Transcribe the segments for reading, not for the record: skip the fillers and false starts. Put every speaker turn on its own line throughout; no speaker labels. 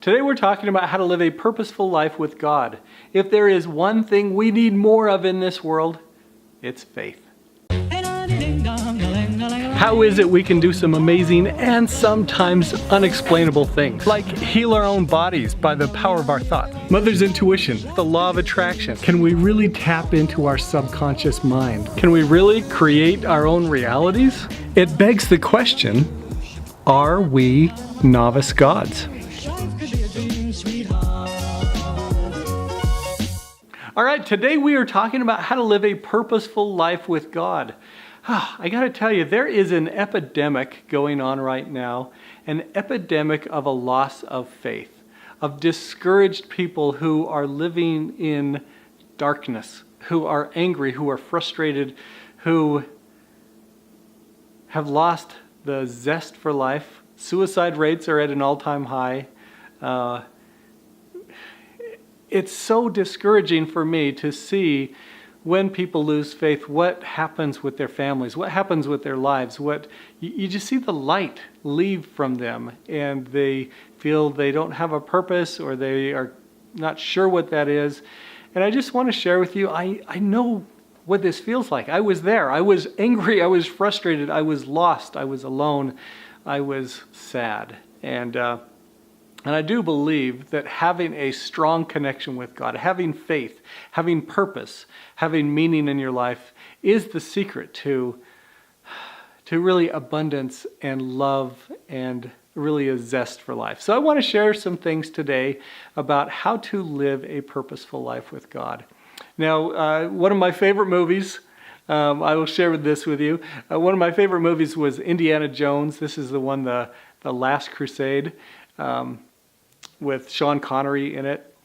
Today we're talking about how to live a purposeful life with God. If there is one thing we need more of in this world, it's faith. How is it we can do some amazing and sometimes unexplainable things, like heal our own bodies by the power of our thoughts? Mother's intuition, the law of attraction. Can we really tap into our subconscious mind? Can we really create our own realities? It begs the question, are we novice gods? All right, today we are talking about how to live a purposeful life with God. I gotta tell you, there is an epidemic going on right now, an epidemic of a loss of faith, of discouraged people who are living in darkness, who are angry, who are frustrated, who have lost the zest for life. Suicide rates are at an all-time high. It's so discouraging for me to see when people lose faith, what happens with their families, what happens with their lives, you just see the light leave from them, and they feel they don't have a purpose, or they are not sure what that is. And I just want to share with you, I know what this feels like. I was there. I was angry. I was frustrated. I was lost. I was alone. I was sad. And I do believe that having a strong connection with God, having faith, having purpose, having meaning in your life is the secret to really abundance and love and really a zest for life. So I want to share some things today about how to live a purposeful life with God. Now, one of my favorite movies, I will share this with you. One of my favorite movies was Indiana Jones. This is the one, The Last Crusade. With Sean Connery in it.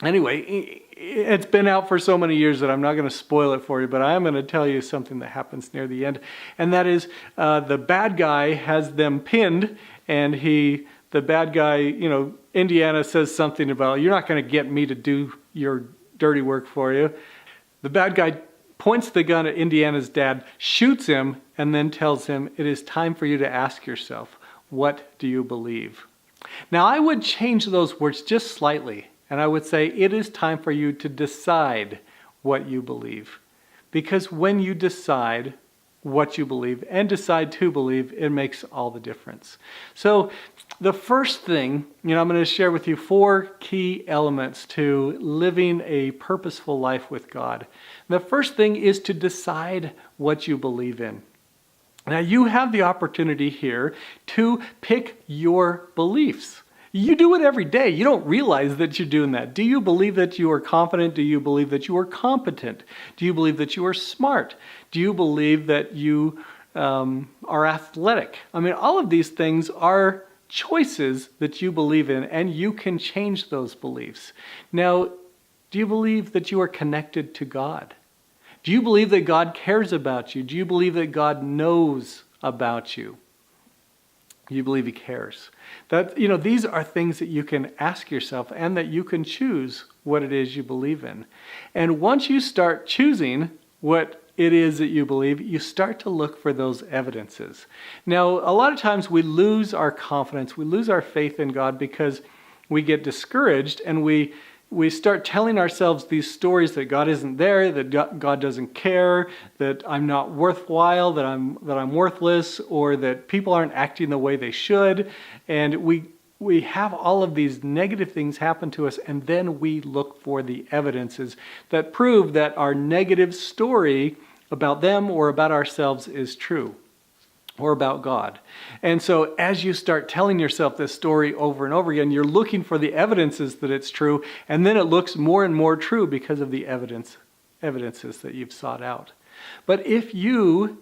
Anyway, it's been out for so many years that I'm not going to spoil it for you, but I am going to tell you something that happens near the end. And that is, the bad guy has them pinned, and the bad guy, Indiana says something about, you're not going to get me to do your dirty work for you. The bad guy points the gun at Indiana's dad, shoots him, and then tells him, it is time for you to ask yourself, what do you believe? Now, I would change those words just slightly, and I would say it is time for you to decide what you believe. Because when you decide what you believe and decide to believe, it makes all the difference. So the first thing, I'm going to share with you 4 key elements to living a purposeful life with God. The first thing is to decide what you believe in. Now, you have the opportunity here to pick your beliefs. You do it every day. You don't realize that you're doing that. Do you believe that you are confident? Do you believe that you are competent? Do you believe that you are smart? Do you believe that you are athletic? I mean, all of these things are choices that you believe in, and you can change those beliefs. Now, do you believe that you are connected to God? Do you believe that God cares about you? Do you believe that God knows about you? Do you believe He cares? These are things that you can ask yourself, and that you can choose what it is you believe in. And once you start choosing what it is that you believe, you start to look for those evidences. Now, a lot of times we lose our confidence, we lose our faith in God because we get discouraged, and we start telling ourselves these stories that God isn't there, that God doesn't care, that I'm not worthwhile, that I'm worthless, or that people aren't acting the way they should. And we have all of these negative things happen to us, and then we look for the evidences that prove that our negative story about them or about ourselves is true, or about God. And so as you start telling yourself this story over and over again, you're looking for the evidences that it's true, and then it looks more and more true because of the evidences that you've sought out. But if you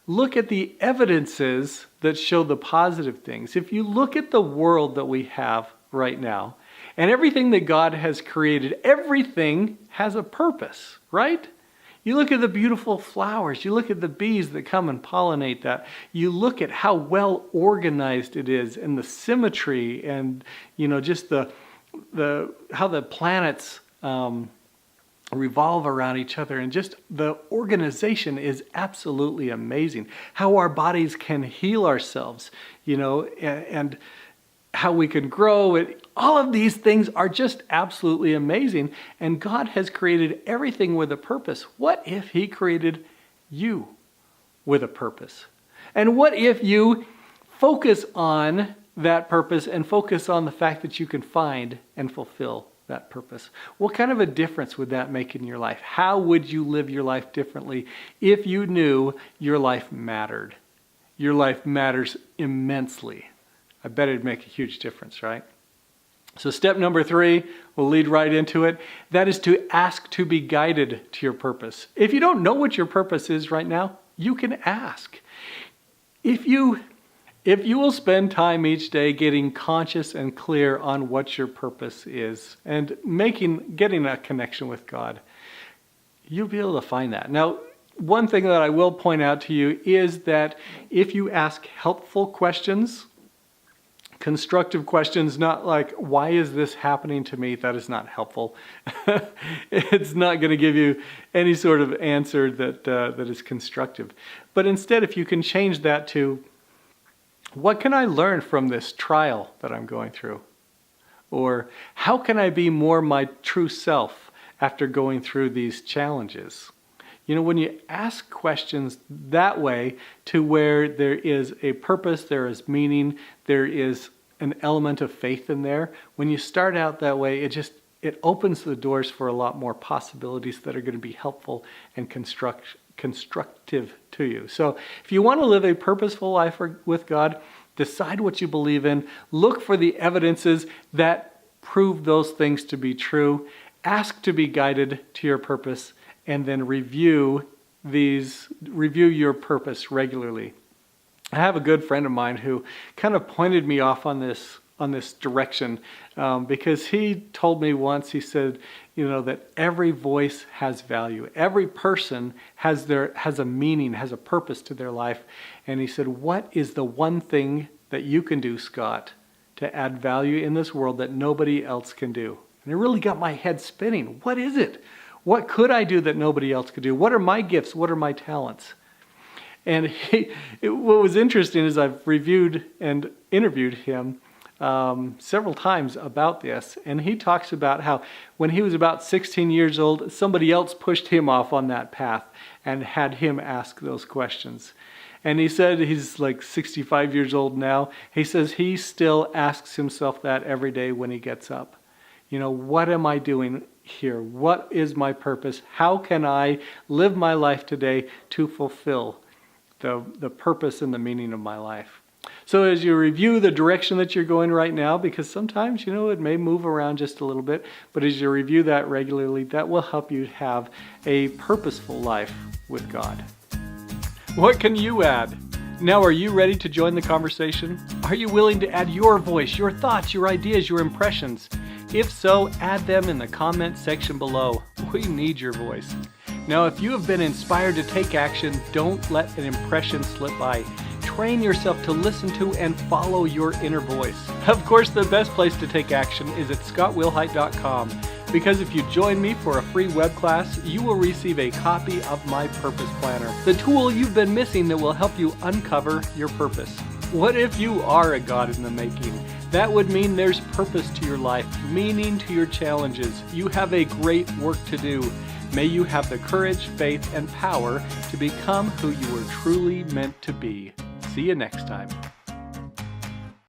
look at the evidences that show the positive things, if you look at the world that we have right now, and everything that God has created, everything has a purpose, right? You look at the beautiful flowers, you look at the bees that come and pollinate that, you look at how well organized it is, and the symmetry, and just how the planets revolve around each other, and just the organization is absolutely amazing. How our bodies can heal ourselves, and how we can grow. All of these things are just absolutely amazing. And God has created everything with a purpose. What if He created you with a purpose? And what if you focus on that purpose and focus on the fact that you can find and fulfill that purpose? What kind of a difference would that make in your life? How would you live your life differently if you knew your life mattered? Your life matters immensely. I bet it'd make a huge difference, right? So step number 3, we'll lead right into it. That is to ask to be guided to your purpose. If you don't know what your purpose is right now, you can ask. If you will spend time each day getting conscious and clear on what your purpose is and getting a connection with God, you'll be able to find that. Now, one thing that I will point out to you is that if you ask helpful questions, constructive questions, not like, why is this happening to me? That is not helpful. It's not going to give you any sort of answer that is constructive. But instead, if you can change that to, what can I learn from this trial that I'm going through? Or how can I be more my true self after going through these challenges? You know, when you ask questions that way, to where there is a purpose, there is meaning, there is an element of faith in there, when you start out that way, it opens the doors for a lot more possibilities that are going to be helpful and constructive to you. So if you want to live a purposeful life with God, decide what you believe in, look for the evidences that prove those things to be true, ask to be guided to your purpose, and then review your purpose regularly. I have a good friend of mine who kind of pointed me off on this direction because he told me once, he said, that every voice has value. Every person has a meaning, has a purpose to their life. And he said, what is the one thing that you can do, Scott, to add value in this world that nobody else can do? And it really got my head spinning. What is it? What could I do that nobody else could do? What are my gifts? What are my talents? And what was interesting is I've reviewed and interviewed him several times about this. And he talks about how when he was about 16 years old, somebody else pushed him off on that path and had him ask those questions. And he said he's like 65 years old now. He says he still asks himself that every day when he gets up. What am I doing here? What is my purpose? How can I live my life today to fulfill the purpose and the meaning of my life? So as you review the direction that you're going right now, because sometimes, it may move around just a little bit, but as you review that regularly, that will help you have a purposeful life with God. What can you add? Now, are you ready to join the conversation? Are you willing to add your voice, your thoughts, your ideas, your impressions? If so, add them in the comment section below. We need your voice. Now, if you have been inspired to take action, don't let an impression slip by. Train yourself to listen to and follow your inner voice. Of course, the best place to take action is at scottwilhite.com, because if you join me for a free web class, you will receive a copy of my Purpose Planner, the tool you've been missing that will help you uncover your purpose. What if you are a God in the making? That would mean there's purpose to your life, meaning to your challenges. You have a great work to do. May you have the courage, faith, and power to become who you were truly meant to be. See you next time.